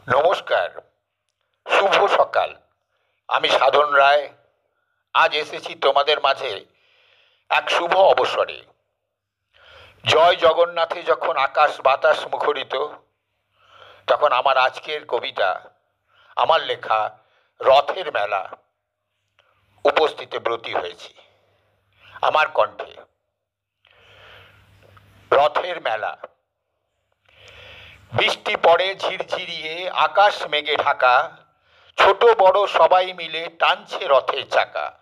নমস্কার, শুভ সকাল। আমি সাধন রায়। আজ এসেছি তোমাদের মাঝে এক শুভ অবসরে। জয় জগন্নাথে যখন আকাশ বাতাস মুখরিত, তখন আমার আজকের কবিতা, আমার লেখা রথের মেলা উপস্থিতে ব্রতী হয়েছি আমার কণ্ঠে। রথের মেলা। বৃষ্টি পড়ে ঝিরঝিরিয়ে, আকাশ মেঘে ঢাকা, ছোট বড় সবাই মিলে টানছে রথের চাকা।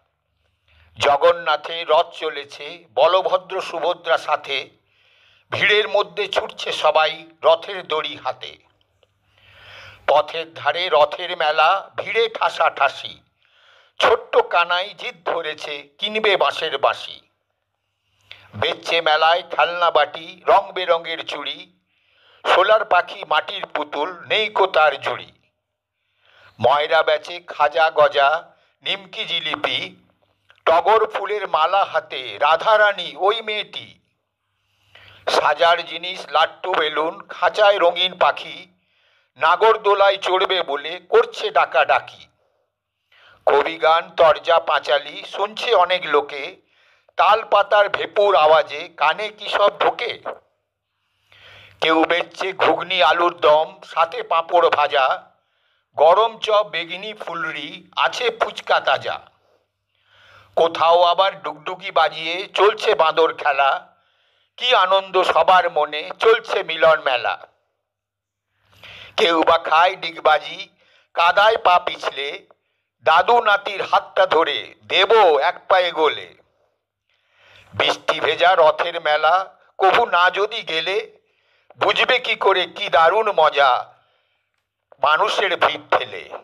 জগন্নাথে রথ চলেছে, বলভদ্র সুভদ্রা সাথে, ভিড়ের মধ্যে ছুটছে সবাই রথের দড়ি হাতে। পথের ধারে রথের মেলা, ভিড়ে ঠাসাঠাসি, ছোট্ট কানাই জিদ ধরেছে কিনবে বাঁশের বাঁশি। বেচছে মেলায় খেলনা বাটি, রং বেরঙের চুড়ি, সোলার পাখি মাটির পুতুল, নেই কো তার জুড়ি। ময়রা বেচে খাজা গজা, নিমকি জিলিপি, টগর ফুলের মালা হাতে রাধারানী ওই মেয়েটি। সাজার জিনিস লাট্টু বেলুন, খাঁচায় রঙিন পাখি, নাগরদোলায় চড়বে বলে করছে ডাকাডাকি। কবি গান তরজা পাঁচালি শুনছে অনেক লোকে, তাল পাতার ভেপুর আওয়াজে কানে কি সব ঢোকে। কেউ বেচছে ঘুগনি আলুর দম, সাথে পাঁপড় ভাজা, গরম চপ বেগিনি ফুলরি, আছে ফুচকা তাজা। কোথাও আবার ডুগডুগি বাজিয়ে চলছে বাঁদর খেলা, কি আনন্দ সবার মনে, চলছে মিলন মেলা। কেউ বা খায় ডিগবাজি, কাদায় পা পিছলে, দাদু নাতির হাতটা ধরে দেব এক পায়ে গোলে। বৃষ্টি ভেজা রথের মেলা, কভু না যদি গেলে, বুঝবে কি করে কি দারুণ মজা মানুষের ভিড় ঠেলে।